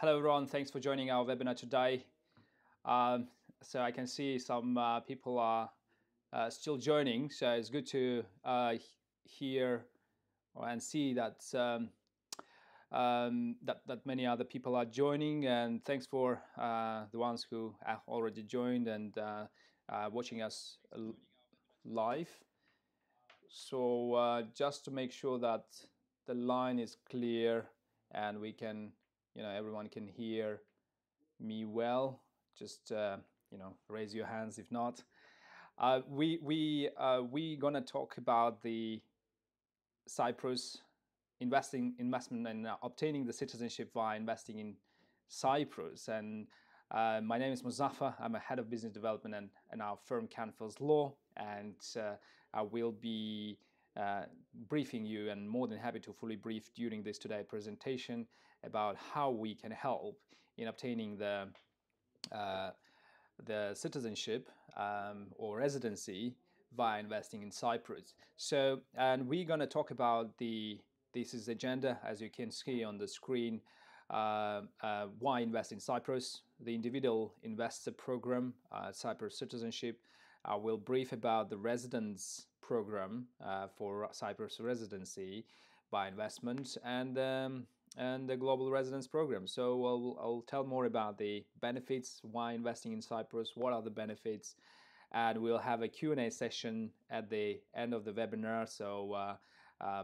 Hello everyone, thanks for joining our webinar today. Um, so I can see some people are still joining, so it's good to hear and see that, that many other people are joining, and thanks for the ones who have already joined and watching us live. So just to make sure that the line is clear and we can, everyone can hear me well, just raise your hands if not. We gonna talk about the Cyprus investment and obtaining the citizenship via investing in Cyprus. And my name is Muzaffar. I'm a head of business development and our firm Canfield's Law, and I will be briefing you, and more than happy to fully brief during this today presentation about how we can help in obtaining the citizenship or residency via investing in Cyprus. So, and we're going to talk about this is the agenda, as you can see on the screen. Why invest in Cyprus, the individual investor program, Cyprus citizenship. I will brief about the residence program for Cyprus residency by investment, and the global residence program. So I'll tell more about the benefits, why investing in Cyprus, what are the benefits, and we'll have a Q&A session at the end of the webinar. So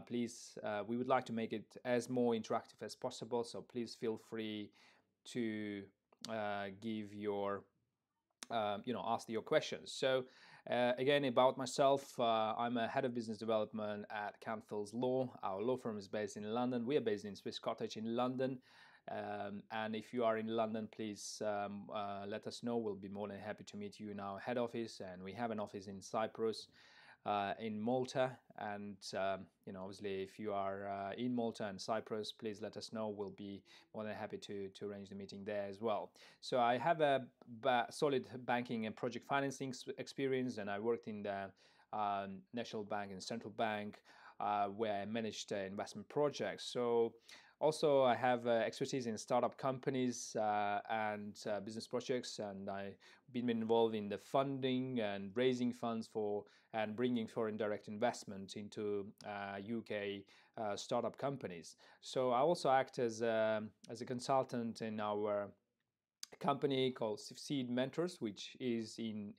please, we would like to make it as more interactive as possible, so please feel free to give your ask your questions. So again, about myself, I'm a head of business development at Canfield's Law. Our law firm is based in London. We are based in Swiss Cottage in London. And if you are in London, please let us know. We'll be more than happy to meet you in our head office. And we have an office in Cyprus, in Malta, and obviously if you are in Malta and Cyprus, please let us know. We'll be more than happy to arrange the meeting there as well. So I have a solid banking and project financing experience, and I worked in the National Bank and Central Bank where I managed investment projects. So also, I have expertise in startup companies and business projects, and I've been involved in the funding and raising funds for and bringing foreign direct investment into UK startup companies. So I also act as a consultant in our company called Seed Mentors, which is in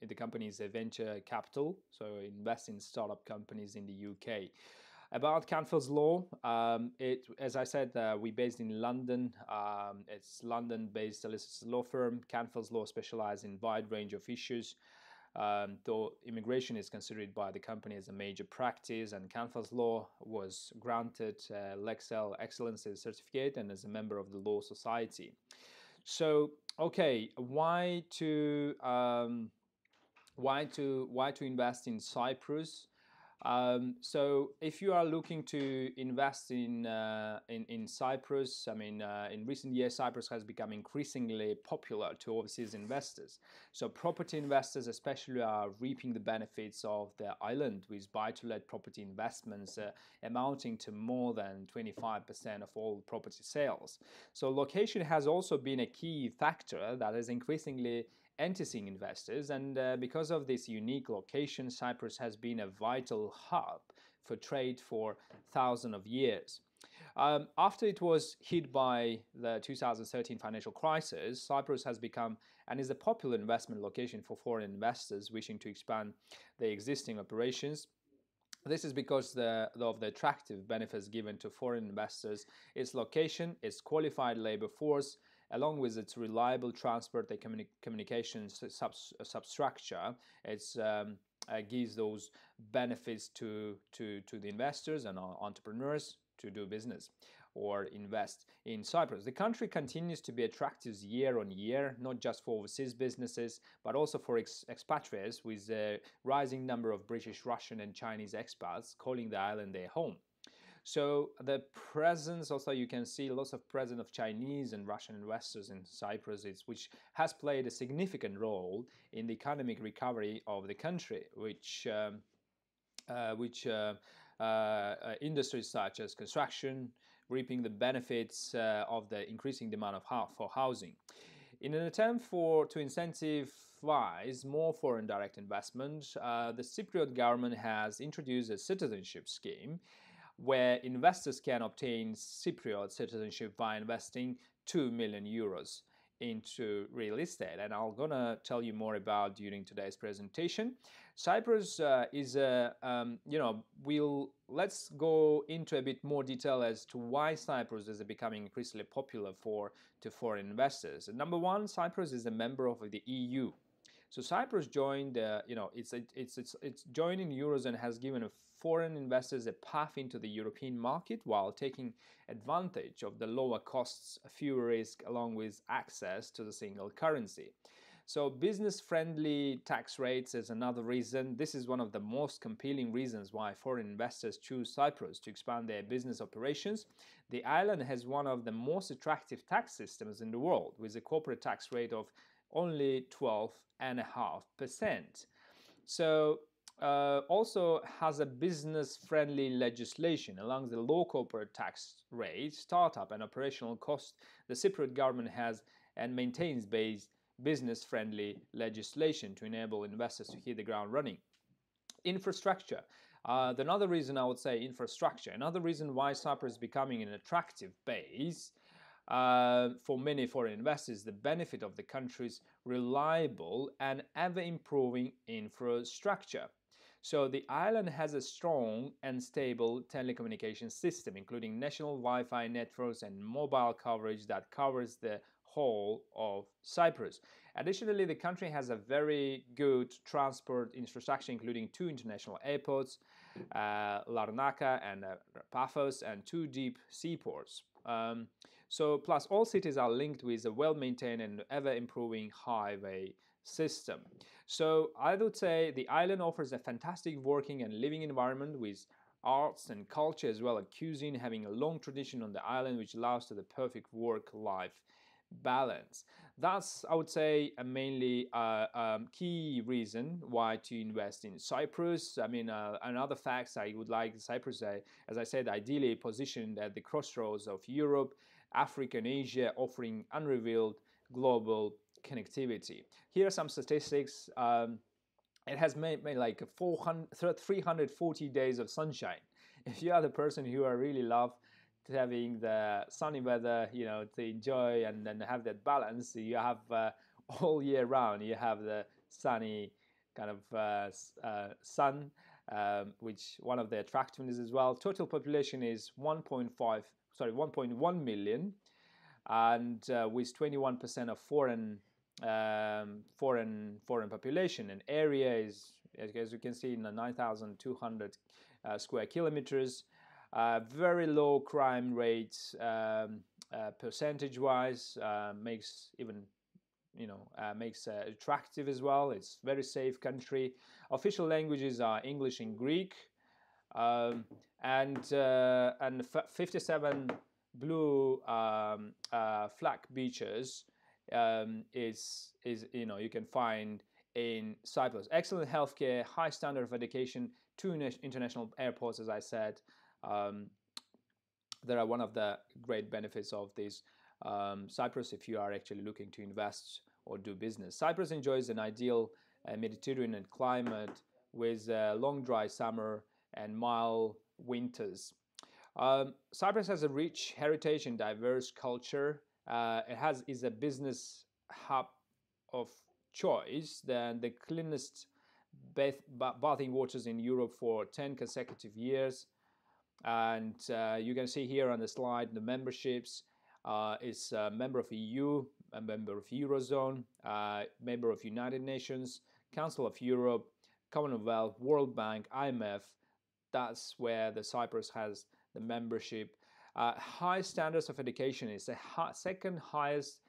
the company is a venture capital, so invest in startup companies in the UK. About Canfield's Law, as I said, we're based in London. It's London-based solicitor law firm. Canfield's Law specializes in a wide range of issues. Though immigration is considered by the company as a major practice, and Canfield's Law was granted Lexel Excellency Certificate and as a member of the Law Society. So, okay, why to invest in Cyprus? So if you are looking to invest in Cyprus, I mean, in recent years, Cyprus has become increasingly popular to overseas investors. So property investors especially are reaping the benefits of the island, with buy-to-let property investments amounting to more than 25% of all property sales. So location has also been a key factor that is increasingly enticing investors, and because of this unique location, Cyprus has been a vital hub for trade for thousands of years. After it was hit by the 2013 financial crisis, Cyprus has become and is a popular investment location for foreign investors wishing to expand their existing operations. This is because of the attractive benefits given to foreign investors, its location, its qualified labor force, along with its reliable transport and communications substructure. It gives those benefits to the investors and entrepreneurs to do business or invest in Cyprus. The country continues to be attractive year on year, not just for overseas businesses, but also for expatriates, with a rising number of British, Russian, and Chinese expats calling the island their home. So the presence, also you can see lots of presence of Chinese and Russian investors in Cyprus, which has played a significant role in the economic recovery of the country, which industries such as construction, reaping the benefits of the increasing demand for housing. In an attempt to incentivize more foreign direct investment, the Cypriot government has introduced a citizenship scheme where investors can obtain Cypriot citizenship by investing 2 million euros into real estate, and I'm gonna tell you more about during today's presentation. Cyprus is a let's go into a bit more detail as to why Cyprus is becoming increasingly popular to foreign investors. And number one, Cyprus is a member of the EU. So Cyprus joined, it's joining the Eurozone has given foreign investors a path into the European market while taking advantage of the lower costs, fewer risk, along with access to the single currency. So business-friendly tax rates is another reason. This is one of the most compelling reasons why foreign investors choose Cyprus to expand their business operations. The island has one of the most attractive tax systems in the world, with a corporate tax rate of only 12.5%. So also has a business-friendly legislation. Along the low corporate tax rate, startup and operational costs, the Cypriot government has and maintains business-friendly legislation to enable investors to hit the ground running. Infrastructure. Another reason I would say infrastructure. Another reason why Cyprus is becoming an attractive base for many foreign investors, the benefit of the country's reliable and ever-improving infrastructure. So the island has a strong and stable telecommunications system, including national Wi-Fi networks and mobile coverage that covers the whole of Cyprus. Additionally, the country has a very good transport infrastructure, including 2 international airports, Larnaca and Paphos, and 2 deep seaports. Plus all cities are linked with a well-maintained and ever-improving highway system. So I would say the island offers a fantastic working and living environment with arts and culture as well as cuisine, having a long tradition on the island which allows to the perfect work-life balance. That's, I would say, a mainly key reason why to invest in Cyprus. I mean, another facts I would like Cyprus, as I said, ideally positioned at the crossroads of Europe, Africa and Asia, offering unrivaled global connectivity. Here are some statistics. It has made like 340 days of sunshine. If you are the person who really love having the sunny weather, to enjoy and then have that balance, you have all year round, you have the sunny kind of sun, which one of the attractiveness as well. Total population is 1.1 million, and with 21% of foreign population, and area is, as you can see, in the 9,200 square kilometers. Very low crime rates percentage-wise, makes attractive as well. It's very safe country. Official languages are English and Greek, and 57 blue flag beaches is you can find in Cyprus. Excellent healthcare, high standard of education, 2 international airports, as I said. There are one of the great benefits of this Cyprus if you are actually looking to invest or do business. Cyprus enjoys an ideal Mediterranean climate with a long dry summer and mild winters. Cyprus has a rich heritage and diverse culture. It is a business hub of choice, the cleanest bathing waters in Europe for 10 consecutive years. And you can see here on the slide the memberships. It's a member of EU, a member of Eurozone, member of United Nations, Council of Europe, Commonwealth, World Bank, IMF. That's where the Cyprus has the membership. High standards of education is the second highest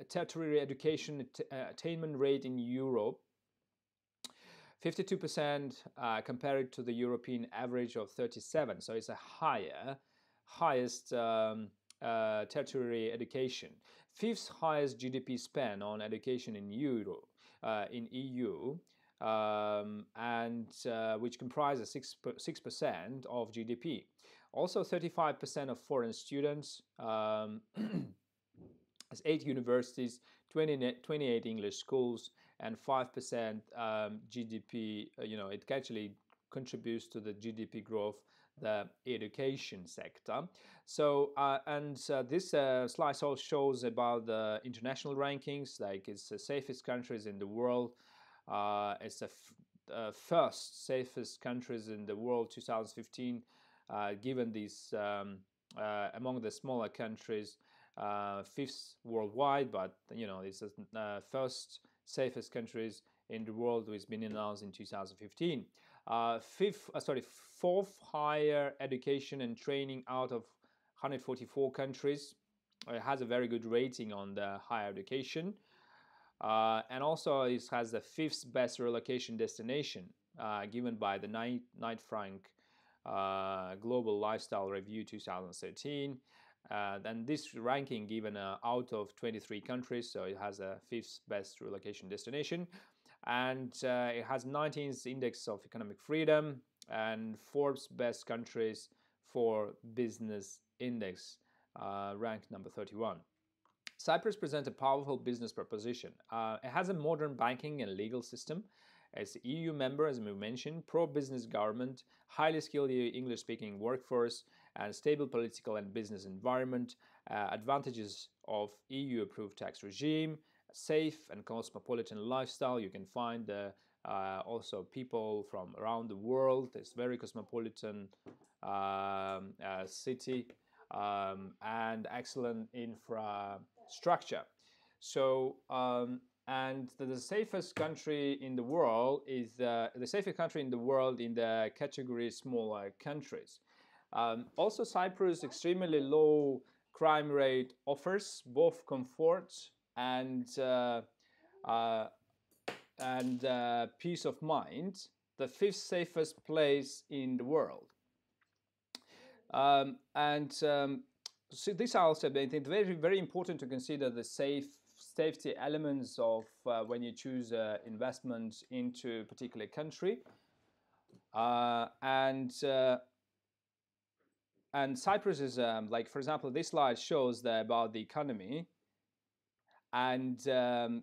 tertiary education attainment rate in Europe. 52% compared to the European average of 37%. So it's a highest tertiary education. 5th highest GDP spend on education in EU. and which comprises 6% of GDP. Also, 35% of foreign students, has 8 universities, 28 English schools, and 5% GDP. It actually contributes to the GDP growth, the education sector. So, this slide also shows about the international rankings, like it's the safest countries in the world. It's the first safest countries in the world 2015, given these among the smaller countries, fifth worldwide, but this is first safest countries in the world, which has been announced in 2015. Fourth higher education and training out of 144 countries. It has a very good rating on the higher education. And also it has the 5th best relocation destination, given by the Knight Frank Global Lifestyle Review 2013. And this ranking given out of 23 countries, so it has a 5th best relocation destination. And it has 19th index of economic freedom and Forbes best countries for business index, ranked number 31. Cyprus presents a powerful business proposition. It has a modern banking and legal system. It's an EU member, as we mentioned, pro-business government, highly skilled English-speaking workforce, and stable political and business environment, advantages of EU-approved tax regime, safe and cosmopolitan lifestyle. You can find also people from around the world. It's very cosmopolitan city, and excellent infrastructure. So, and the safest country in the world is the safest country in the world in the category smaller countries. Also, Cyprus' extremely low crime rate offers both comfort and peace of mind. The 5th safest place in the world. So this also, I think, very, very important to consider the safety elements of when you choose investment into a particular country. And Cyprus is like, for example, this slide shows about the economy. And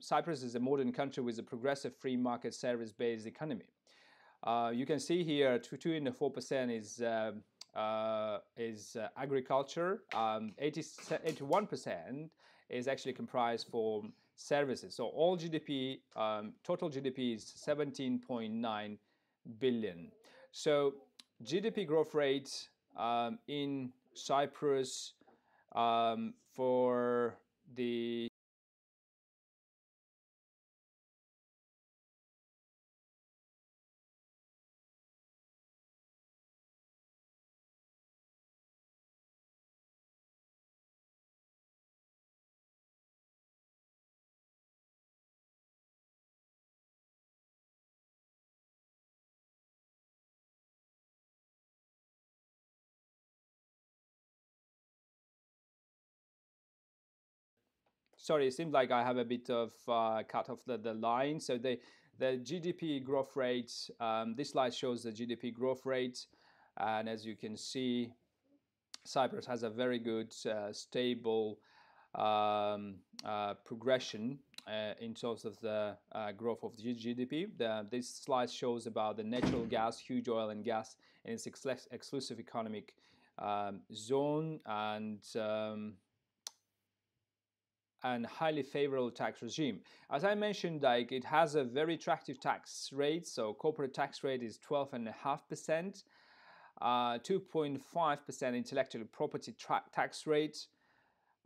Cyprus is a modern country with a progressive free market service-based economy. You can see here 2.4% is agriculture. 81% is actually comprised for services. So all GDP, total GDP is 17.9 billion. So GDP growth rate in Cyprus for the sorry, it seems like I have a bit of cut off the line. So the GDP growth rate, this slide shows the GDP growth rate. And as you can see, Cyprus has a very good, stable progression in terms of the growth of the GDP. This slide shows about the natural gas, huge oil and gas in its exclusive economic zone, and highly favorable tax regime. As I mentioned, like, it has a very attractive tax rate. So corporate tax rate is 12.5%, 2.5% intellectual property tax rate,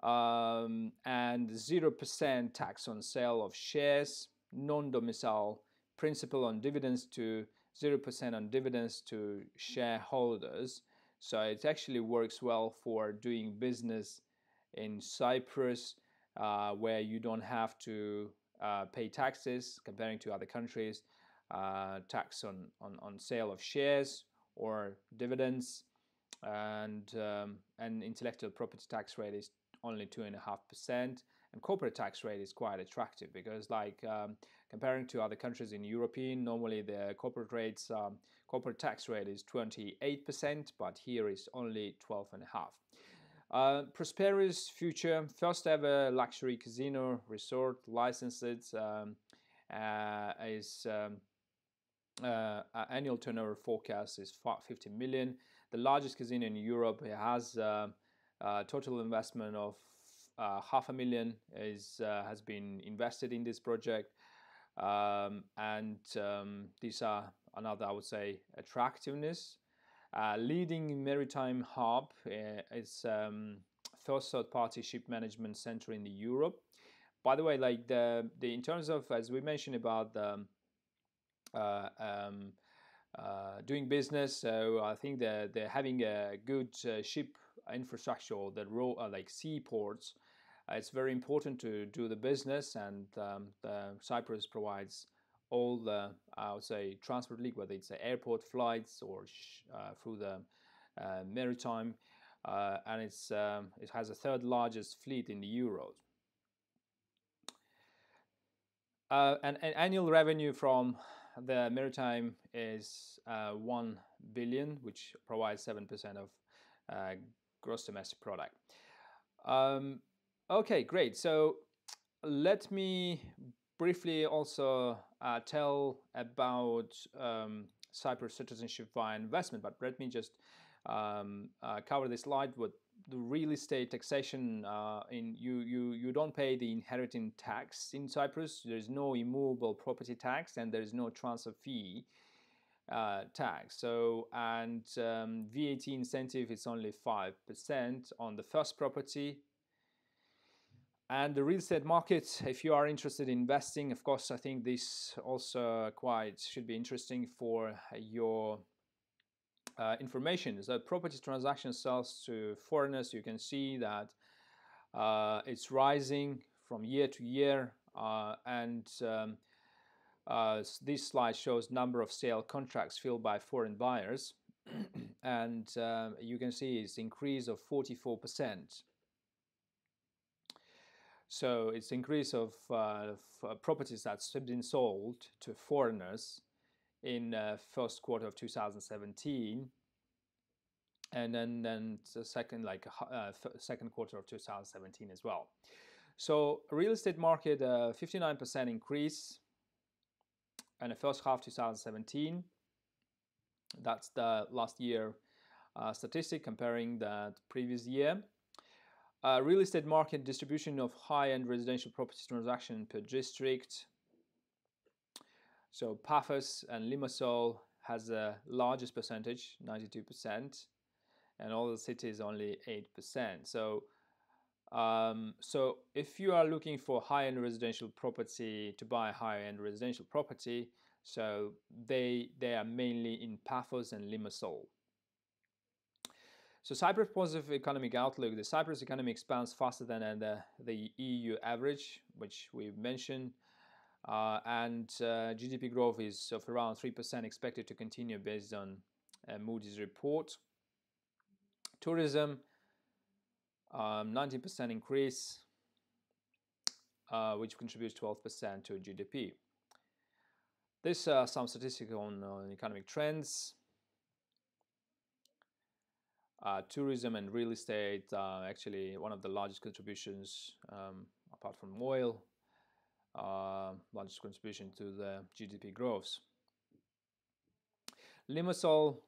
and 0% tax on sale of shares, non-domicile principal on dividends to 0% on dividends to shareholders. So it actually works well for doing business in Cyprus, where you don't have to pay taxes comparing to other countries, tax on sale of shares or dividends, and intellectual property tax rate is only 2.5%, and corporate tax rate is quite attractive because, like, comparing to other countries in European. Normally the corporate tax rate is 28%, but here is only 12.5%. Prosperous future, first ever luxury casino resort licensed, annual turnover forecast is 50 million. The largest casino in Europe. It has total investment of $500,000 has been invested in this project, and these are another, I would say, attractiveness. Leading maritime hub is first third-party ship management center in Europe. By the way, like the in terms of, as we mentioned about the doing business, so I think they're having a good ship infrastructure, the like seaports. It's very important to do the business, and Cyprus provides all the, I would say, transport link, whether it's the airport flights or through the maritime, and it has the third largest fleet in the Euros. And annual revenue from the maritime is 1 billion, which provides 7% of gross domestic product. Okay, great. So let me briefly also tell about Cyprus citizenship via investment, but let me just cover this slide with the real estate taxation. You don't pay the inheritance tax in Cyprus. There is no immovable property tax, and there is no transfer fee tax. So, and VAT incentive is only 5% on the first property. And the real estate market, if you are interested in investing, of course, I think this also should be interesting for your information. So property transaction sales to foreigners, you can see that it's rising from year to year, and this slide shows number of sale contracts filled by foreign buyers, and you can see it's increase of 44%. So it's increase of properties that's been sold to foreigners in first quarter of 2017, and then the second quarter of 2017 as well. So real estate market 59% increase in the first half 2017. That's the last year statistic comparing the previous year. Real estate market distribution of high-end residential property transaction per district. So Paphos and Limassol has the largest percentage, 92%, and all the cities only 8%. So, so if you are looking for high-end residential property, to buy high-end residential property, so they are mainly in Paphos and Limassol. So Cyprus positive economic outlook. The Cyprus economy expands faster than the EU average, which we've mentioned, and GDP growth is of around 3% expected to continue based on Moody's report. Tourism, 19% increase, which contributes 12% to GDP. This some statistics on economic trends. Tourism and real estate actually one of the largest contributions, apart from oil, largest contribution to the GDP growth. Limassol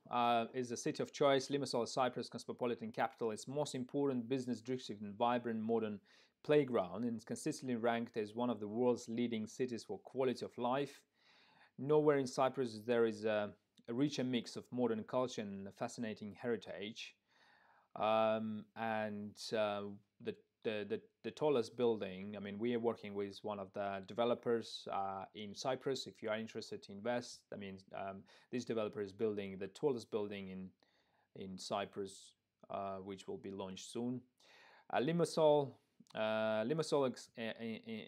is the city of choice. Limassol is Cyprus' cosmopolitan capital. Its most important business district and vibrant modern playground, and it's consistently ranked as one of the world's leading cities for quality of life. Nowhere in Cyprus there is a richer mix of modern culture and a fascinating heritage. The tallest building, I mean, we are working with one of the developers in Cyprus. If you are interested to invest, I mean, this developer is building the tallest building in Cyprus, which will be launched soon. Limassol,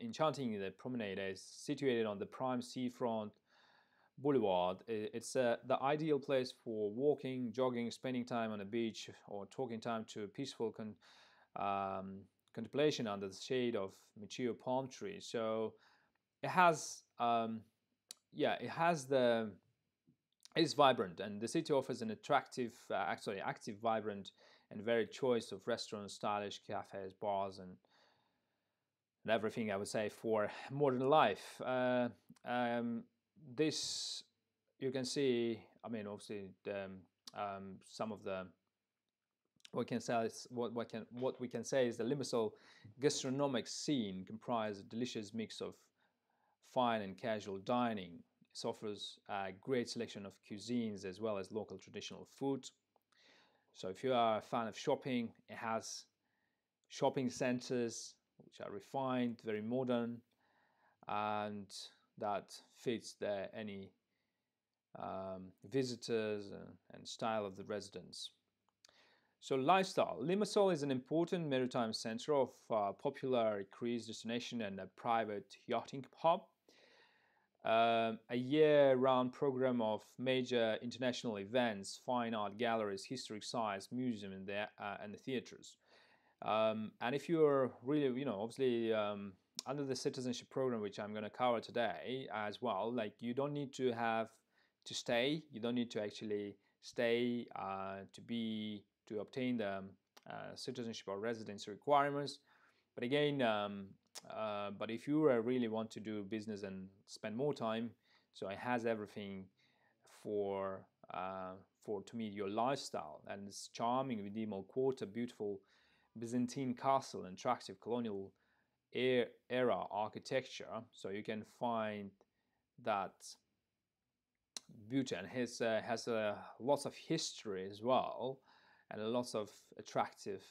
enchanting the promenade, is situated on the prime seafront boulevard. It's the ideal place for walking, jogging, spending time on the beach, or taking time to peaceful contemplation under the shade of mature palm trees. So it has yeah, it has the it's vibrant, and the city offers an attractive, actually active, vibrant, and varied choice of restaurants, stylish cafes, bars, and everything I would say for modern life. Um, this you can see. I mean, obviously, some of the what we can say is the Limassol gastronomic scene comprises a delicious mix of fine and casual dining. It offers a great selection of cuisines as well as local traditional food. So if you are a fan of shopping, it has shopping centers which are refined, very modern, and that fits any visitors and style of the residents. So lifestyle. Limassol is an important maritime center of popular cruise destination and a private yachting hub. A year-round program of major international events, fine art galleries, historic sites, museum, and the theaters. And if you're really, obviously under the citizenship program, which I'm going to cover today as well, like you don't need to have to stay. You don't need to actually stay to obtain the citizenship or residency requirements. But again, but if you really want to do business and spend more time, so it has everything for to meet your lifestyle, and it's charming medieval quarter, beautiful Byzantine castle, and attractive colonial era architecture. So you can find that beauty, and his has lots of history as well, and lots of attractive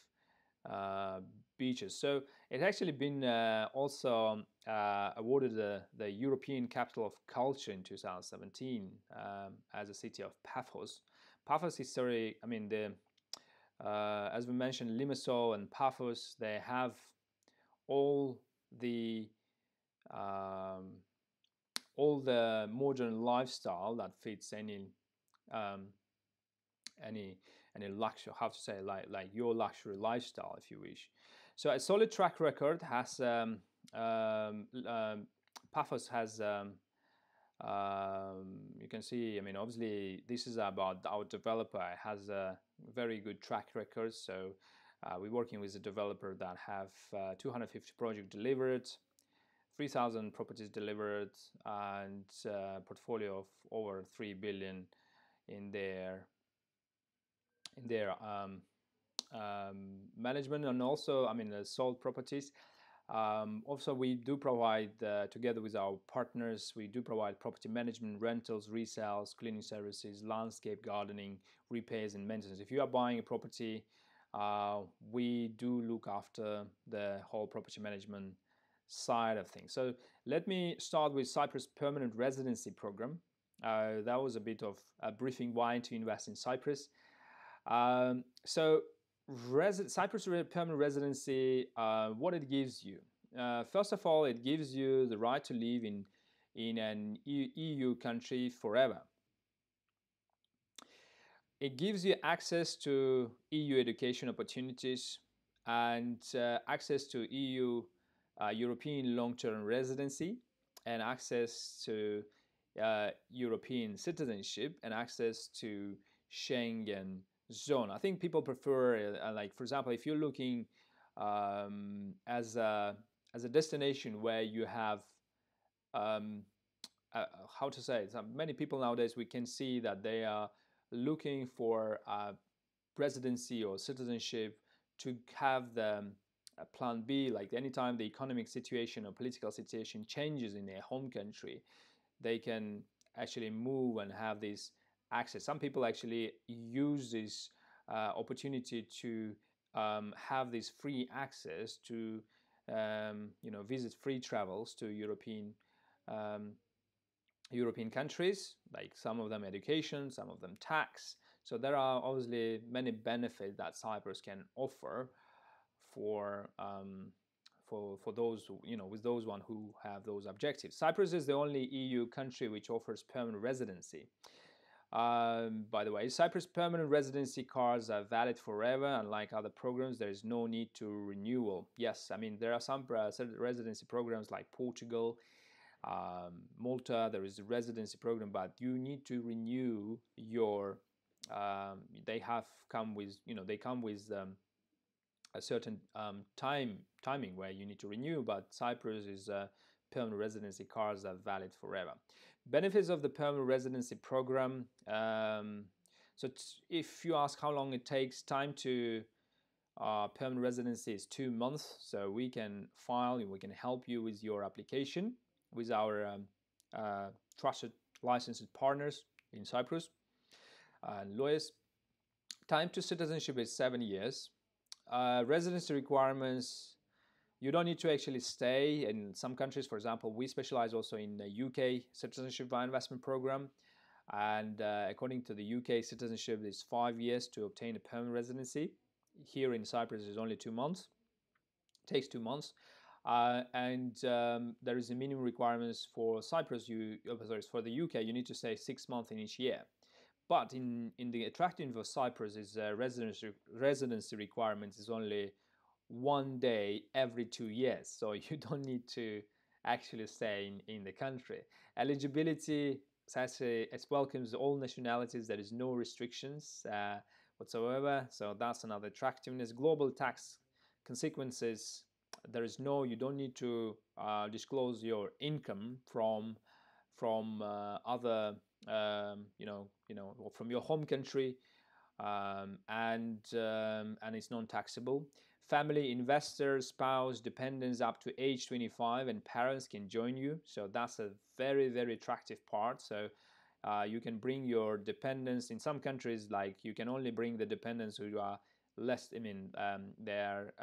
uh, beaches. So it's actually been also awarded the European Capital of Culture in 2017 as a city of Paphos. Paphos history, I mean, as we mentioned, Limassol and Paphos, they have all the um, all the modern lifestyle that fits um, any any luxury, how to say, like your luxury lifestyle, if you wish. So a solid track record has um, um, Paphos has you can see, I mean, obviously this is about our developer. It has a very good track record. So we're working with a developer that have 250 projects delivered, 3,000 properties delivered, and portfolio of over 3 billion in their management, and also, I mean, sold properties. Also, we do provide, together with our partners, we do provide property management, rentals, resales, cleaning services, landscape gardening, repairs, and maintenance. If you are buying a property, we do look after the whole property management side of things. So let me start with Cyprus Permanent Residency Program. That was a bit of a briefing why to invest in Cyprus. So Cyprus Permanent Residency, what it gives you. First of all, it gives you the right to live in an EU country forever. It gives you access to EU education opportunities and access to EU European long-term residency, and access to European citizenship, and access to Schengen zone. I think people prefer, like, for example, if you're looking as a destination where you have um, how to say it, many people nowadays, we can see that they are looking for residency or citizenship to have the plan B, like anytime the economic situation or political situation changes in their home country, they can actually move and have this access. Some people actually use this opportunity to have this free access to visit free travels to um, European countries, like some of them education, some of them tax. So there are obviously many benefits that Cyprus can offer for for those with those one who have those objectives. Cyprus is the only EU country which offers permanent residency. By the way, Cyprus permanent residency cards are valid forever. Unlike other programs, there is no need to renewal. Yes, I mean there are some residency programs like Portugal, Malta, there is a residency program, but you need to renew your. They have come with, they come with a certain timing where you need to renew, but Cyprus is permanent residency cards are valid forever. Benefits of the permanent residency program. So if you ask how long it takes, time to permanent residency is 2 months. So we can file and we can help you with your application with our trusted licensed partners in Cyprus and lawyers. Time to citizenship is 7 years. Residency requirements, you don't need to actually stay in some countries. For example, we specialize also in the UK citizenship via investment program, and according to the UK citizenship, it's 5 years to obtain a permanent residency. Here in Cyprus is only 2 months. It takes 2 months, and there is a minimum requirements for Cyprus. For the UK, you need to stay 6 months in each year. But in the attractive of Cyprus is residency requirements is only 1 day every 2 years, so you don't need to actually stay in the country. Eligibility, it welcomes all nationalities. There is no restrictions whatsoever, so that's another attractiveness. Global tax consequences, you don't need to disclose your income from other from your home country, and it's non-taxable. Family, investors, spouse, dependents up to age 25, and parents can join you. So that's a very, very attractive part. So you can bring your dependents. In some countries, like, you can only bring the dependents who are less. They're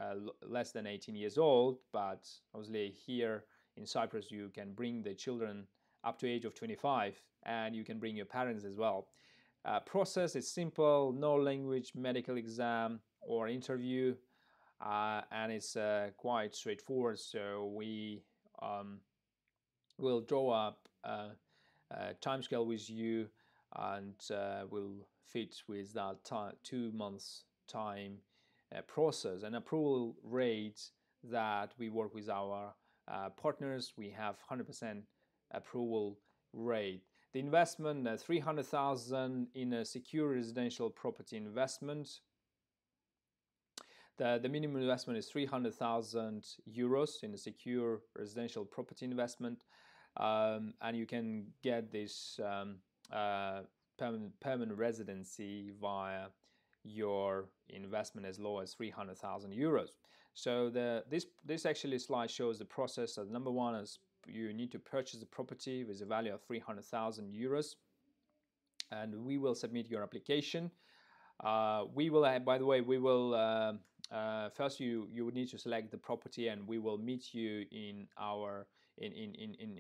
less than 18 years old. But obviously here in Cyprus, you can bring the children up to age of 25, and you can bring your parents as well. Process is simple, no language, medical exam or interview, and it's quite straightforward. So we will draw up a time scale with you, and will fit with that 2 months time process and approval rates that we work with our partners. We have 100% approval rate. The investment, 300,000 in a secure residential property investment. The minimum investment is 300,000 euros in a secure residential property investment, and you can get this permanent residency via your investment as low as 300,000 euros. So this actually slide shows the process. So number one is you need to purchase the property with a value of 300,000 euros, and we will submit your application. We will, by the way, first you would need to select the property, and we will meet you in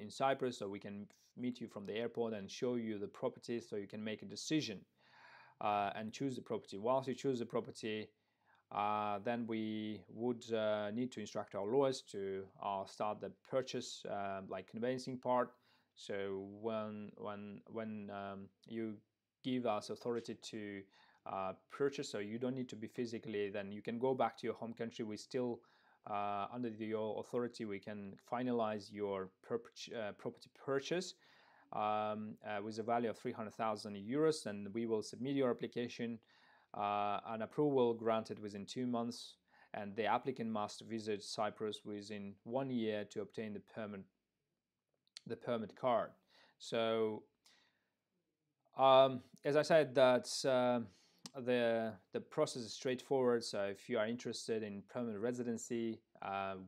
Cyprus, so we can meet you from the airport and show you the property, so you can make a decision and choose the property. Whilst you choose the property, then we would need to instruct our lawyers to start the purchase, like conveyancing part. So when you give us authority to purchase, so you don't need to be physically, then you can go back to your home country. We still, under your authority, we can finalize your property purchase with a value of 300,000 euros, and we will submit your application. An approval granted within 2 months, and the applicant must visit Cyprus within 1 year to obtain the permit card. So as I said, that's the process is straightforward. So if you are interested in permanent residency,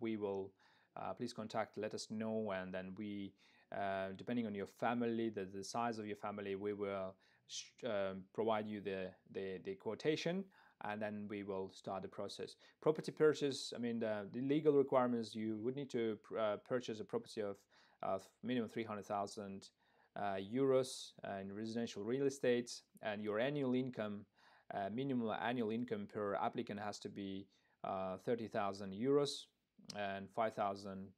we will please let us know, and then we, depending on your family, the size of your family, we will provide you the quotation, and then we will start the process. Property purchase, the legal requirements, you would need to purchase a property of minimum 300,000 euros in residential real estate, and your annual income, minimum annual income per applicant has to be 30,000 euros and 5,000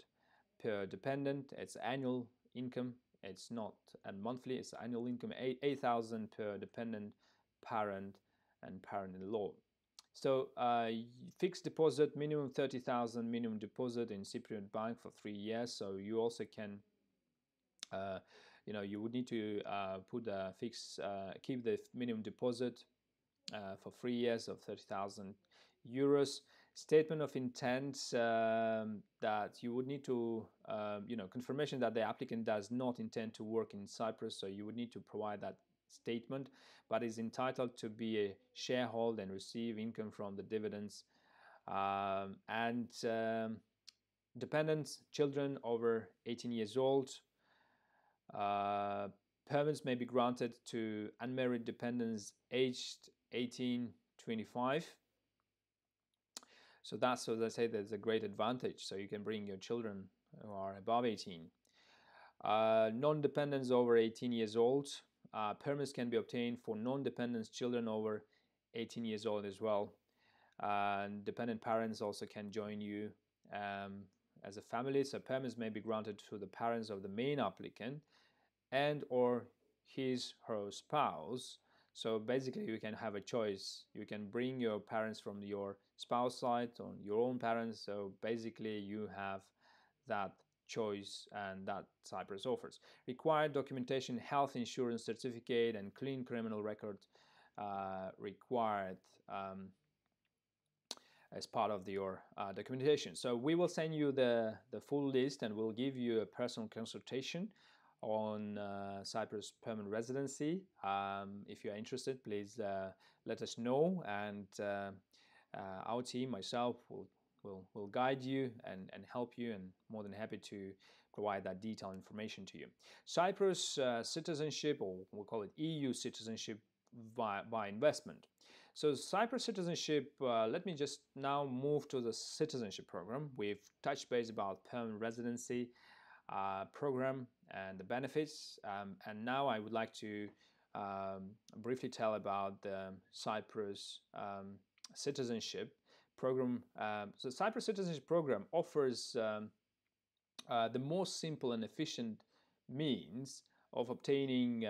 per dependent. It's annual income. It's not a monthly, it's annual income, 8,000 per dependent, parent, and parent-in-law. So fixed deposit, minimum 30,000 minimum deposit in Cypriot bank for 3 years. So you also can Uh, you would need to keep the minimum deposit for 3 years of 30,000 euros. Statement of intent that you would need to, confirmation that the applicant does not intend to work in Cyprus, so you would need to provide that statement, but is entitled to be a shareholder and receive income from the dividends. And dependents, children over 18 years old. Permits may be granted to unmarried dependents aged 18-25. So that's, as I say, there's a great advantage. So you can bring your children who are above 18. Non-dependents over 18 years old. Permits can be obtained for non-dependents children over 18 years old as well. Dependent parents also can join you as a family. So permits may be granted to the parents of the main applicant and or his her spouse. So basically you can have a choice. You can bring your parents from your spouse side or your own parents. So basically you have that choice, and that Cyprus offers. Required documentation, health insurance certificate and clean criminal record required as part of your documentation. So we will send you the full list, and we'll give you a personal consultation on Cyprus permanent residency. If you are interested, please let us know, and our team, myself, will guide you and help you, and more than happy to provide that detailed information to you. Cyprus citizenship, or we'll call it EU citizenship by investment. So Cyprus citizenship, let me just now move to the citizenship program. We've touched base about permanent residency program and the benefits, and now I would like to briefly tell about the Cyprus citizenship program. So Cyprus citizenship program offers the most simple and efficient means of obtaining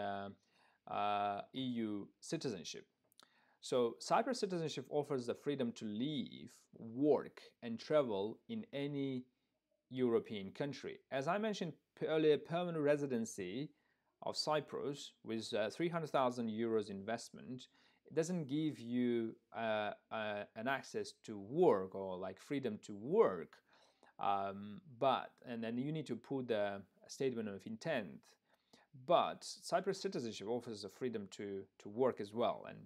EU citizenship. So Cyprus citizenship offers the freedom to live, work, and travel in any European country. As I mentioned earlier, permanent residency of Cyprus with 300,000 euros investment, it doesn't give you an access to work or like freedom to work, and then you need to put a statement of intent. But Cyprus citizenship offers the freedom to work as well, and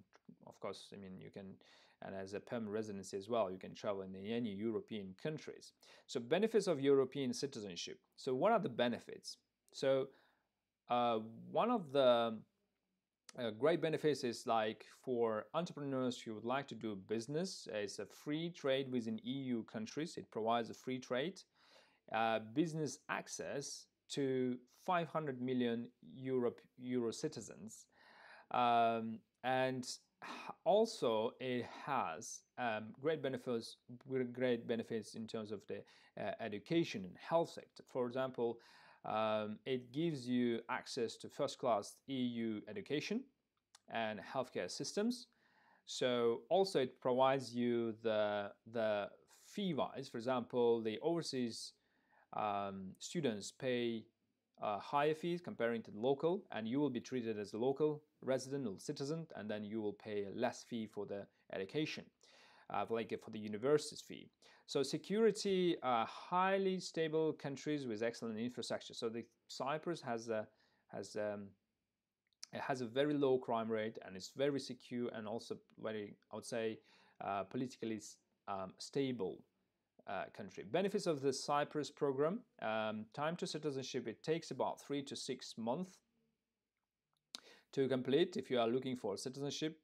of course, I mean, you can, and as a permanent residency as well, you can travel in any European countries. So benefits of European citizenship. So what are the benefits? So one of the great benefits is like for entrepreneurs who would like to do business, it's a free trade within EU countries. It provides a free trade, business access to 500 million Euro citizens, and also it has great benefits in terms of the education and health sector. For example, it gives you access to first-class EU education and healthcare systems. So also it provides you the fee-wise. For example, the overseas students pay higher fees comparing to the local, and you will be treated as a local resident or citizen, and then you will pay a less fee for the education, like for the university's fee. So security, highly stable countries with excellent infrastructure. So the Cyprus has a very low crime rate, and it's very secure, and also very, I would say, politically stable country. Benefits of the Cyprus program: time to citizenship, it takes about 3 to 6 months to complete if you are looking for citizenship.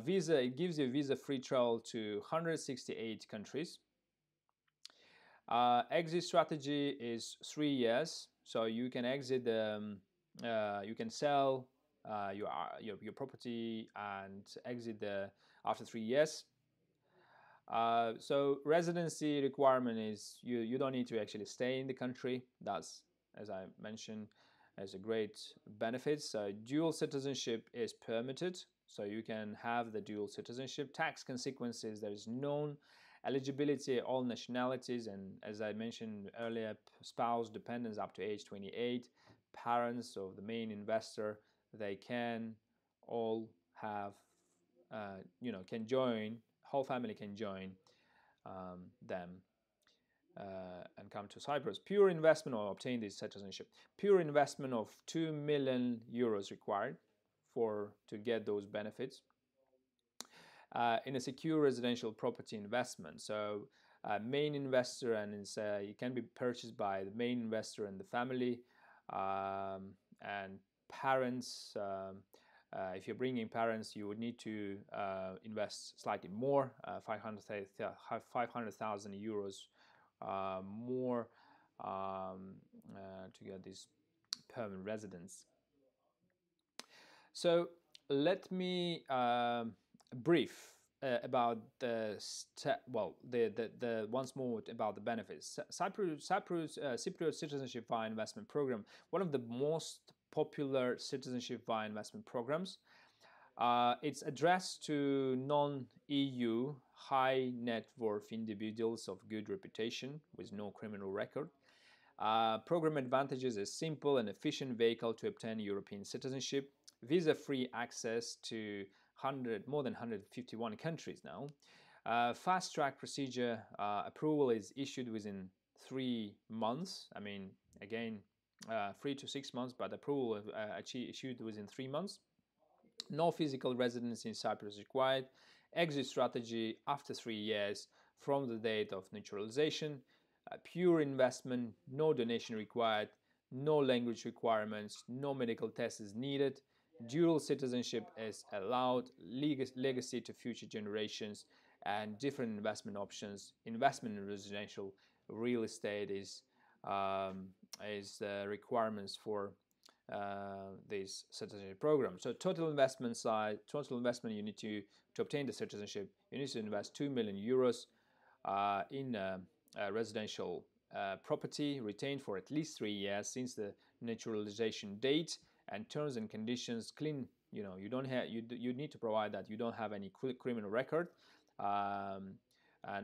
Visa, it gives you visa-free travel to 168 countries. Exit strategy is 3 years, so you can exit. You can sell your property and exit after 3 years. So residency requirement is you don't need to actually stay in the country. That's, as I mentioned, as a great benefit. So dual citizenship is permitted, so you can have the dual citizenship. Tax consequences, there is known eligibility, all nationalities, and as I mentioned earlier, spouse dependents up to age 28. parents of the main investor, they can all have, can join, whole family can join them and come to Cyprus. Pure investment or obtain this citizenship. Pure investment of 2 million euros required to get those benefits. In a secure residential property investment. So main investor, and it can be purchased by the main investor and the family and parents. If you're bringing parents, you would need to invest slightly more, 500,000 euros more to get this permanent residence. So let me brief about the once more about the benefits. Cypriot Citizenship via Investment Program, one of the most popular citizenship via investment programs. It's addressed to non-EU high net worth individuals of good reputation with no criminal record. Program advantages: a simple and efficient vehicle to obtain European citizenship, visa-free access to more than 151 countries now. Fast-track procedure, approval is issued within 3 months. I mean, again, 3 to 6 months, but approval issued within 3 months. No physical residence in Cyprus required. Exit strategy after 3 years from the date of naturalization. Pure investment, no donation required, no language requirements, no medical test is needed. Dual citizenship is allowed, legacy to future generations, and different investment options. Investment in residential real estate is requirements for this citizenship program. So total investment you need to obtain the citizenship, you need to invest 2 million euros in residential property retained for at least 3 years since the naturalization date, and terms and conditions clean. You need to provide that you don't have any criminal record, and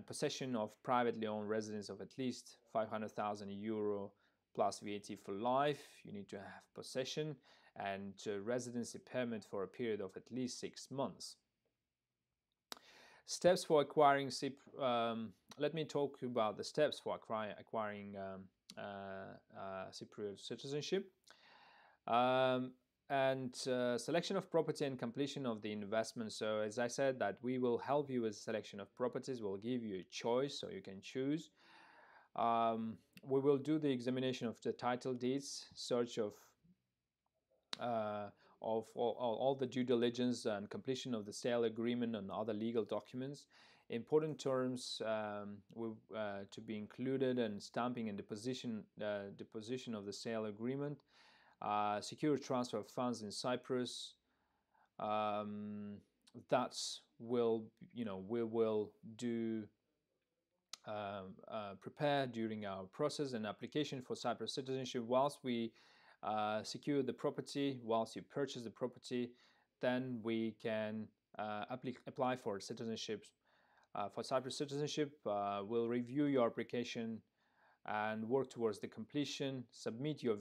possession of privately owned residence of at least 500,000 euro plus VAT for life. You need to have possession, and residency permit for a period of at least 6 months. Steps for acquiring let me talk about the steps for acquiring Cypriot citizenship. Selection of property and completion of the investment. So as I said, that we will help you with selection of properties. We'll give you a choice so you can choose. We will do the examination of the title deeds, search of all the due diligence and completion of the sale agreement and other legal documents. Important terms to be included, and stamping and deposition of the sale agreement. Secure transfer of funds in Cyprus. We will do prepare during our process an application for Cyprus citizenship. Whilst we secure the property, whilst you purchase the property, then we can apply for citizenship. For Cyprus citizenship, we'll review your application and work towards the completion. Submit your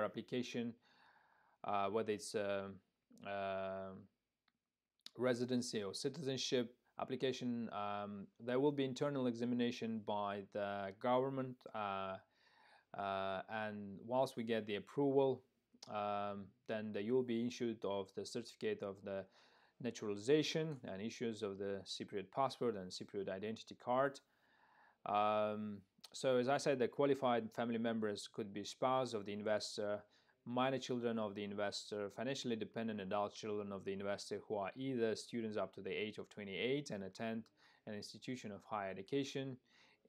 application, whether it's residency or citizenship application. There will be internal examination by the government, and whilst we get the approval, then you will be issued of the certificate of the naturalization and issues of the Cypriot passport and Cypriot identity card. So as I said, the qualified family members could be spouse of the investor, minor children of the investor, financially dependent adult children of the investor who are either students up to the age of 28 and attend an institution of higher education,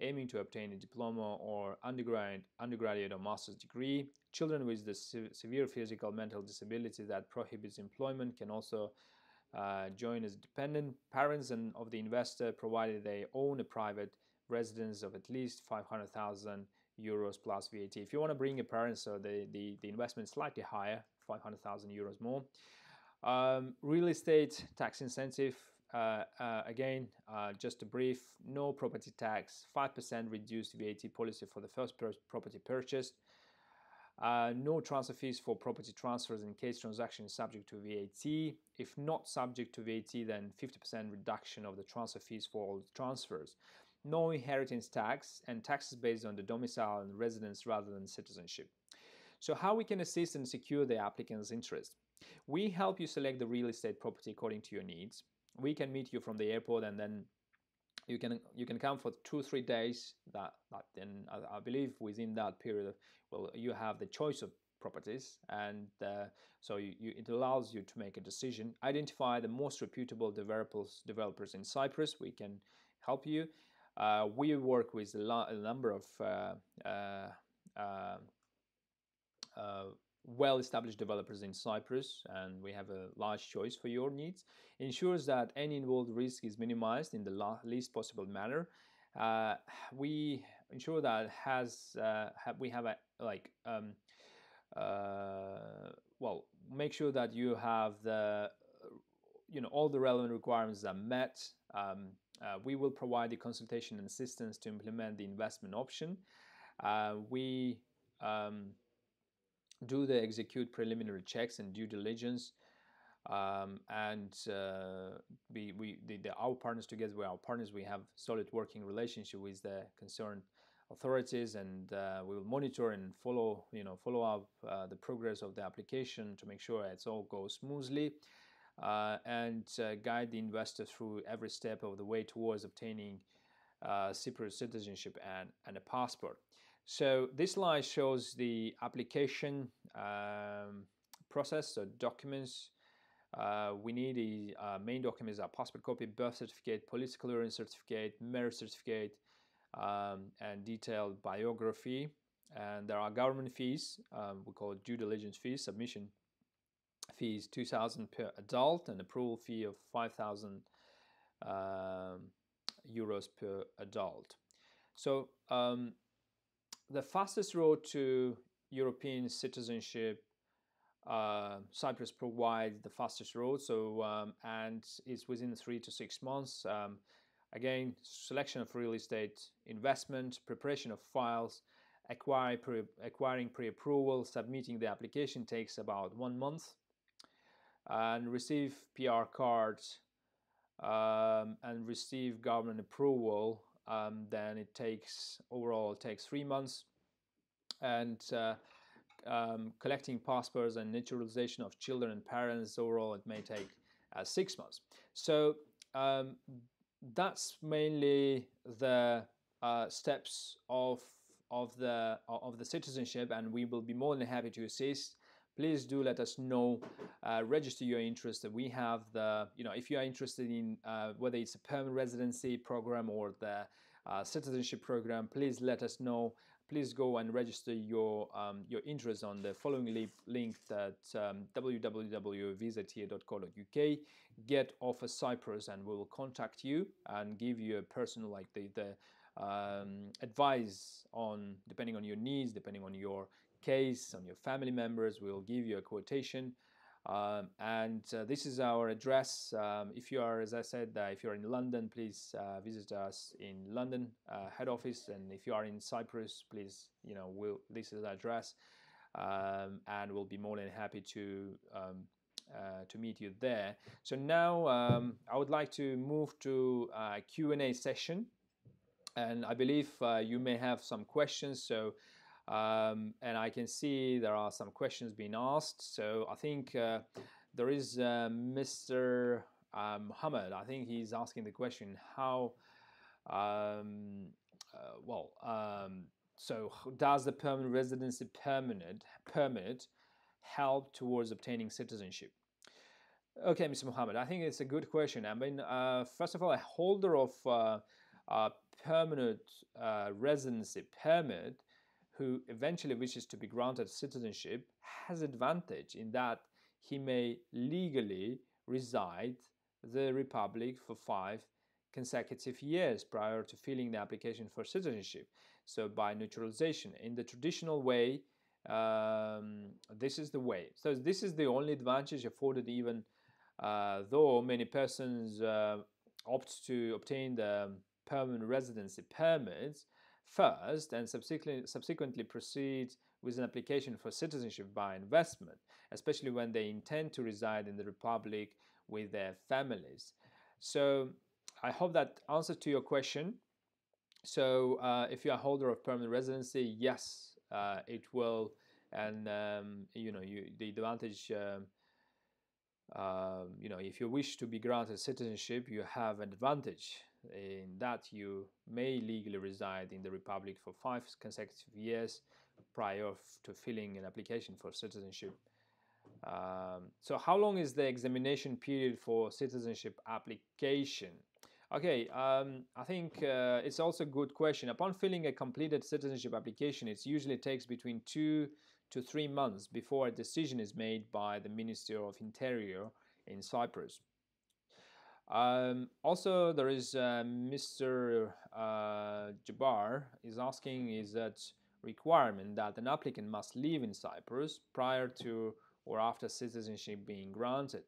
aiming to obtain a diploma or undergraduate or master's degree. Children with the severe physical mental disability that prohibits employment can also join as dependent. Parents of the investor, provided they own a private residence of at least 500,000 euros plus VAT. If you want to bring a parent, so the investment is slightly higher, 500,000 euros more. Real estate tax incentive, again, just a brief: no property tax, 5% reduced VAT policy for the first property purchased. No transfer fees for property transfers in case transaction is subject to VAT. If not subject to VAT, then 50% reduction of the transfer fees for all transfers. No inheritance tax, and taxes based on the domicile and residence rather than citizenship. So how we can assist and secure the applicant's interest? We help you select the real estate property according to your needs. We can meet you from the airport, and then you can come for 2-3 days. Then I believe within that period, well, you have the choice of properties, and so it allows you to make a decision. Identify the most reputable developers in Cyprus. We can help you. We work with a number of well-established developers in Cyprus, and we have a large choice for your needs. Ensures that any involved risk is minimized in the least possible manner. We ensure that we have a well, make sure that you have all the relevant requirements are met. We will provide the consultation and assistance to implement the investment option. We do the execute preliminary checks and due diligence, and our partners, together with our partners, we have solid working relationship with the concerned authorities, and we will monitor and follow up the progress of the application to make sure it all goes smoothly, and guide the investor through every step of the way towards obtaining Cyprus citizenship and a passport. So this slide shows the application process. So documents we need the main documents are passport copy, birth certificate, police clearance certificate, marriage certificate, and detailed biography. And there are government fees, we call it due diligence fees, submission fees 2,000 per adult, and approval fee of 5,000 euros per adult. So the fastest road to European citizenship, Cyprus provides the fastest road, and it's within 3 to 6 months. Again, selection of real estate investment, preparation of files, acquiring pre-approval, submitting the application takes about 1 month, and receive PR cards and receive government approval, then it takes 3 months, and collecting passports and naturalization of children and parents, overall it may take 6 months. So that's mainly the steps of the citizenship, and we will be more than happy to assist. Please do let us know, register your interest. We have if you are interested in whether it's a permanent residency program or the citizenship program, please let us know. Please go and register your interest on the following link at www.visatier.co.uk. Get Offer Cyprus, and we will contact you and give you a personal advice on, depending on your needs, depending on your case, on your family members. We'll give you a quotation, and this is our address. If you are, as I said, if you're in London, please visit us in London head office, and if you are in Cyprus, please, this is the address, and we'll be more than happy to meet you there. So now I would like to move to a Q&A session, and I believe you may have some questions. So and I can see there are some questions being asked. So I think there is Mr. Muhammad. I think he's asking the question, how so does the permanent residency permit help towards obtaining citizenship? Okay, Mr. Muhammad, I think it's a good question. I mean, first of all, a holder of a permanent residency permit who eventually wishes to be granted citizenship has advantage in that he may legally reside the Republic for 5 consecutive years prior to filling the application for citizenship. So by naturalization, in the traditional way, this is the way. So this is the only advantage afforded, even though many persons opt to obtain the permanent residency permits. first and subsequently proceed with an application for citizenship by investment, especially when they intend to reside in the Republic with their families. So I hope that answers to your question. So if you are a holder of permanent residency, yes, it will, and the advantage. If you wish to be granted citizenship, you have an advantage in that you may legally reside in the Republic for 5 consecutive years prior to filling an application for citizenship. So how long is the examination period for citizenship application? Okay, I think it's also a good question. Upon filling a completed citizenship application, it usually takes between 2 to 3 months before a decision is made by the Ministry of Interior in Cyprus. Also, there is Mr. Jabbar is asking, is that requirement that an applicant must live in Cyprus prior to or after citizenship being granted?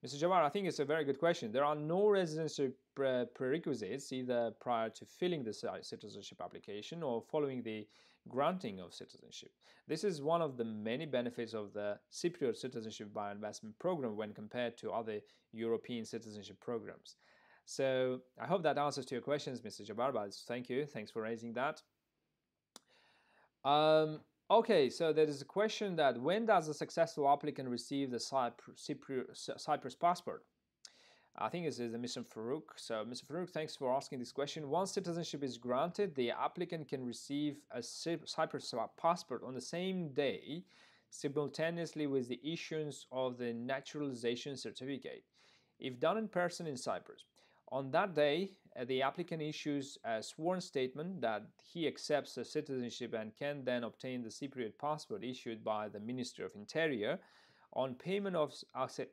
Mr. Jabbar, I think it's a very good question. There are no residency prerequisites either prior to filling the citizenship application or following the granting of citizenship. This is one of the many benefits of the Cypriot Citizenship by Investment Program when compared to other European citizenship programs. So I hope that answers to your questions, Mr. Jabbar. Thank you. Thanks for raising that. Okay, so there is a question that when does a successful applicant receive the Cyprus passport? I think this is Mr. Farouk. So, Mr. Farouk, thanks for asking this question. Once citizenship is granted, the applicant can receive a Cyprus passport on the same day, simultaneously with the issuance of the naturalization certificate, if done in person in Cyprus. On that day, the applicant issues a sworn statement that he accepts the citizenship and can then obtain the Cypriot passport issued by the Ministry of Interior on payment of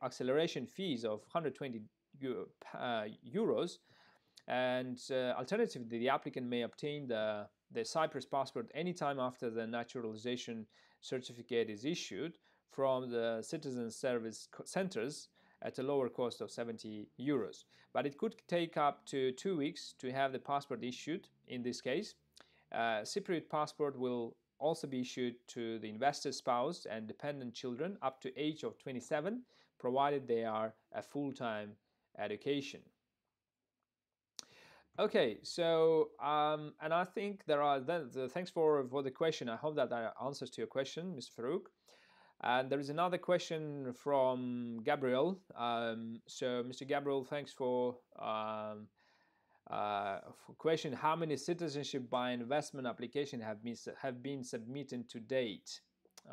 acceleration fees of 120 euros, and alternatively, the applicant may obtain the Cyprus passport anytime after the naturalization certificate is issued from the citizen service centers at a lower cost of 70 euros. But it could take up to 2 weeks to have the passport issued. In this case, Cypriot passport will also be issued to the investor's spouse and dependent children up to age of 27, provided they are a full-time education. Okay, so and I think there are thanks for the question. I hope that answers to your question, Mr. Farouk. And there is another question from Gabriel. So, Mr. Gabriel, thanks for question. How many citizenship by investment applications have been submitted to date?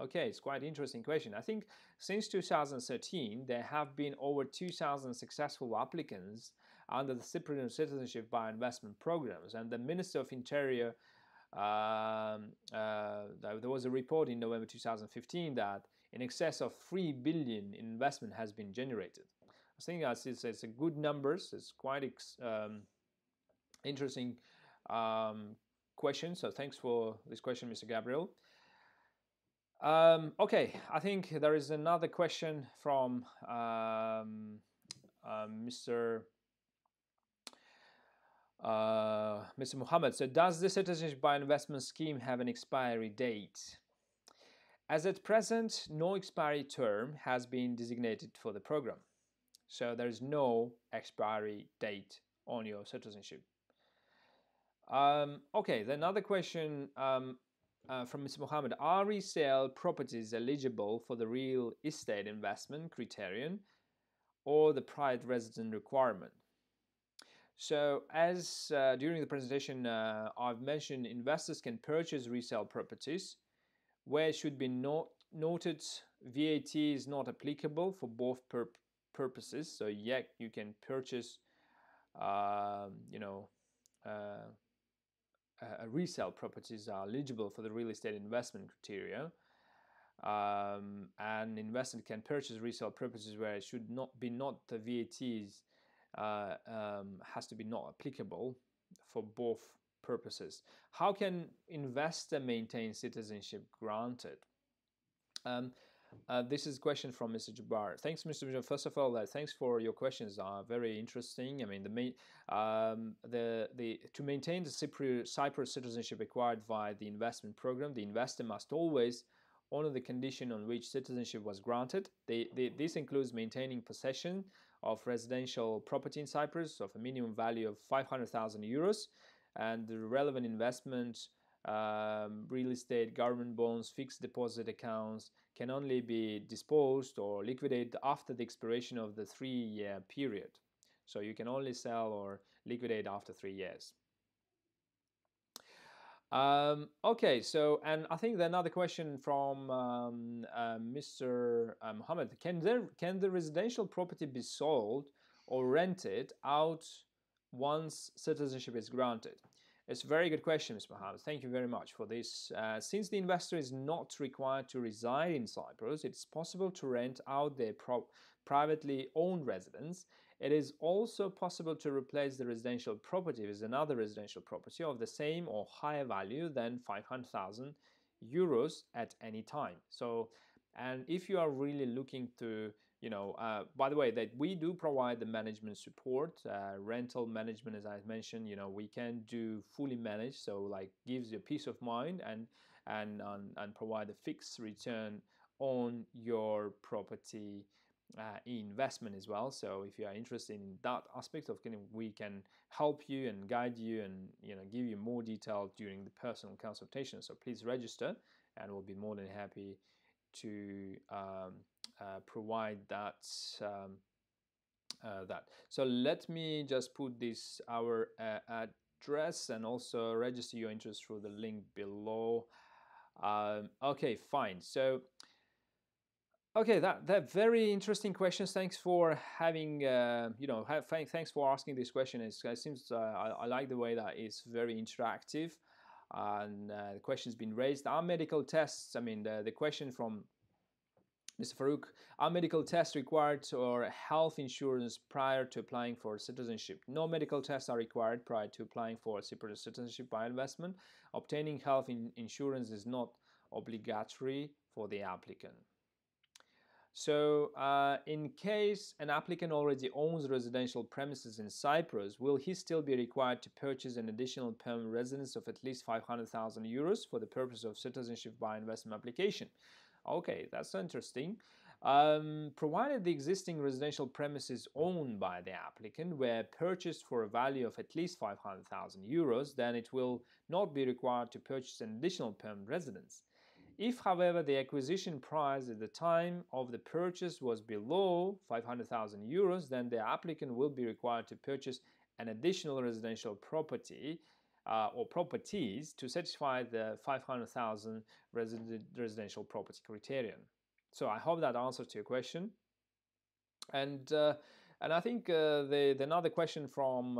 Okay, it's quite an interesting question. I think since 2013, there have been over 2,000 successful applicants under the Cypriot Citizenship by Investment programs, and the Minister of Interior, there was a report in November 2015 that in excess of 3 billion in investment has been generated. I think it's a good numbers. It's quite interesting question. So thanks for this question, Mr. Gabriel. Okay, I think there is another question from Mr. Muhammad. So does the citizenship by investment scheme have an expiry date? As at present, no expiry term has been designated for the program. So there is no expiry date on your citizenship. Okay, then another question from Mr. Mohammed. Are resale properties eligible for the real estate investment criterion or the private resident requirement? So as during the presentation I've mentioned, investors can purchase resale properties where it should be noted VAT is not applicable for both purposes. So yeah, you can purchase resale properties are eligible for the real estate investment criteria, and investor can purchase resale properties where it should not be the VATs has to be not applicable for both purposes. How can investor maintain citizenship granted? This is a question from Mr. Jabbar. Thanks, Mr. Jabbar. First of all, thanks for your questions. Are very interesting. I mean, to maintain the Cyprus citizenship acquired via the investment program, the investor must always honor the condition on which citizenship was granted. This includes maintaining possession of residential property in Cyprus of a minimum value of 500,000 euros, and the relevant investment, real estate, government bonds, fixed deposit accounts can only be disposed or liquidated after the expiration of the 3-year period. So you can only sell or liquidate after 3 years. Okay, so, and I think another question from Mr. Mohammed. Can the residential property be sold or rented out once citizenship is granted? It's a very good question, Mr. Mohammed. Thank you very much for this. Since the investor is not required to reside in Cyprus, it's possible to rent out their privately owned residence. It is also possible to replace the residential property with another residential property of the same or higher value than 500,000 euros at any time. So, and if you are really looking to, by the way, that we do provide the management support, rental management, as I mentioned, we can do fully managed, so like gives you peace of mind and provide a fixed return on your property investment as well. So if you are interested in that aspect of, we can help you and guide you and give you more detail during the personal consultation. So please register, and we'll be more than happy to provide that. So let me just put this our address and also register your interest through the link below. Okay, fine. So okay, that very interesting questions. Thanks for having thanks for asking this question. It seems I like the way that it's very interactive, and the question's been raised. Are medical tests? I mean, the question from Mr. Farouk, are medical tests required or health insurance prior to applying for citizenship? No medical tests are required prior to applying for Cyprus citizenship by investment. Obtaining health insurance is not obligatory for the applicant. So in case an applicant already owns residential premises in Cyprus, will he still be required to purchase an additional permanent residence of at least 500,000 euros for the purpose of citizenship by investment application? Okay, that's interesting. Provided the existing residential premises owned by the applicant were purchased for a value of at least 500,000 euros, then it will not be required to purchase an additional permanent residence. If, however, the acquisition price at the time of the purchase was below 500,000 euros, then the applicant will be required to purchase an additional residential property or properties to satisfy the 500,000 residential property criterion. So I hope that answers your question. And I think another question from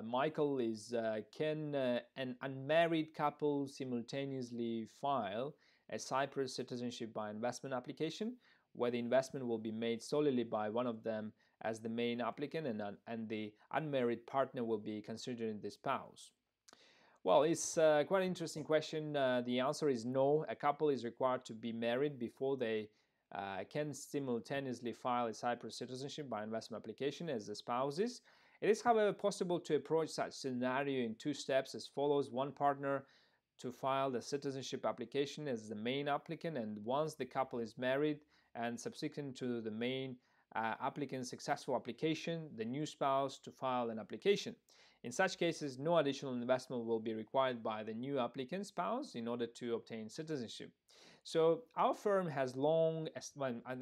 Michael is, can an unmarried couple simultaneously file a Cyprus citizenship by investment application, where the investment will be made solely by one of them as the main applicant, and the unmarried partner will be considered the spouse? Well, it's quite an interesting question. The answer is no. A couple is required to be married before they can simultaneously file a Cyprus citizenship by investment application as the spouses. It is, however, possible to approach such scenario in 2 steps as follows. One partner to file the citizenship application as the main applicant, and once the couple is married and subsequent to the main applicant's successful application, the new spouse to file an application. In such cases, no additional investment will be required by the new applicant spouse in order to obtain citizenship. So our firm has long, I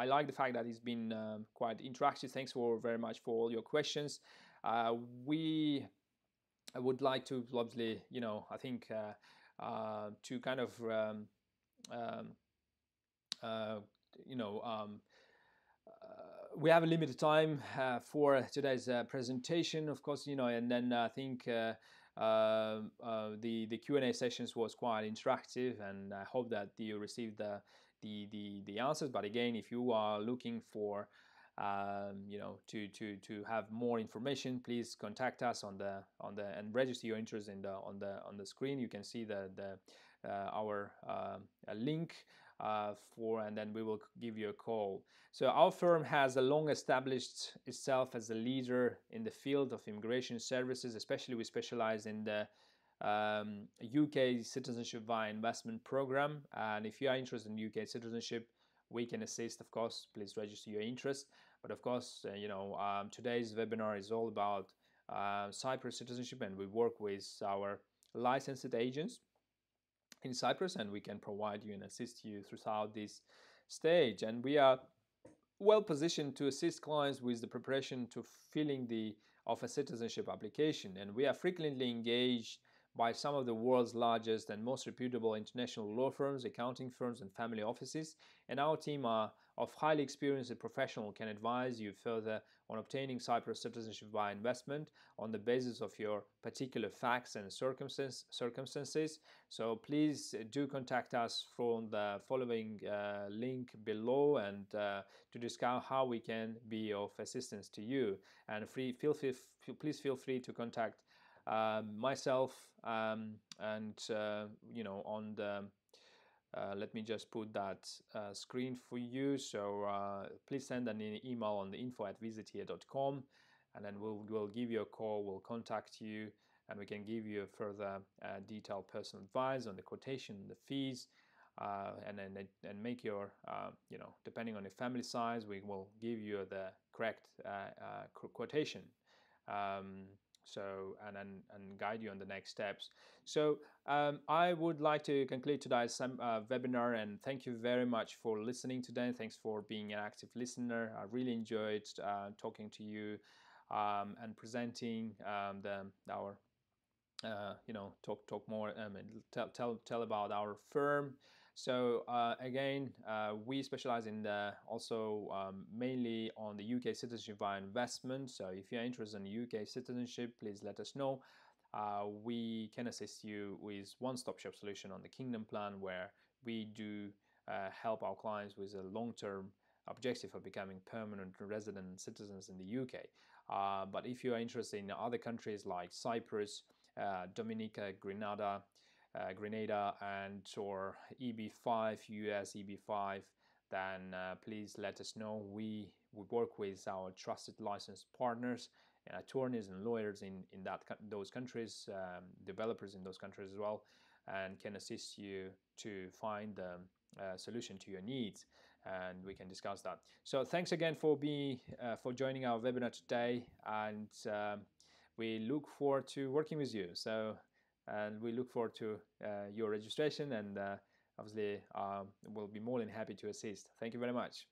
like the fact that it's been quite interactive. Thanks very much for all your questions. I would like to obviously, I think to kind of we have a limited time for today's presentation, of course, and then I think the Q&A sessions was quite interactive, and I hope that you received the answers. But again, if you are looking for to have more information, please contact us and register your interest on the screen. You can see the our a link and then we will give you a call. So our firm has a long established itself as a leader in the field of immigration services. Especially we specialize in the UK citizenship via investment program, and if you are interested in UK citizenship, we can assist. Of course, please register your interest. But of course, today's webinar is all about Cyprus citizenship, and we work with our licensed agents in Cyprus, and we can provide you and assist you throughout this stage. And we are well positioned to assist clients with the preparation to filling of a citizenship application, and we are frequently engaged by some of the world's largest and most reputable international law firms, accounting firms, and family offices. And our team of highly experienced professionals can advise you further on obtaining Cyprus citizenship via investment on the basis of your particular facts and circumstances. So please do contact us from the following link below, and to discuss how we can be of assistance to you. And please feel free to contact myself, and on the let me just put that screen for you. So please send an email on the info@visatier.com, and then we'll give you a call, we'll contact you, and we can give you a further detailed personal advice on the quotation, the fees, and make your depending on your family size, we will give you the correct quotation. And guide you on the next steps. So I would like to conclude today's webinar, and thank you very much for listening today. Thanks for being an active listener. I really enjoyed talking to you and presenting our talk more and tell about our firm. So again, we specialize in mainly on the UK citizenship via investment. So if you're interested in UK citizenship, please let us know. We can assist you with one-stop shop solution on the Kingdom Plan, where we do help our clients with a long-term objective of becoming permanent resident citizens in the UK. But if you are interested in other countries like Cyprus, Dominica, Grenada, and or EB5, US EB5, then please let us know. We work with our trusted licensed partners and attorneys and lawyers in those countries, developers in those countries as well, and can assist you to find the solution to your needs, and we can discuss that. So thanks again for joining our webinar today, and we look forward to working with you. So, and we look forward to your registration, and obviously we'll be more than happy to assist. Thank you very much.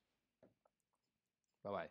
Bye-bye.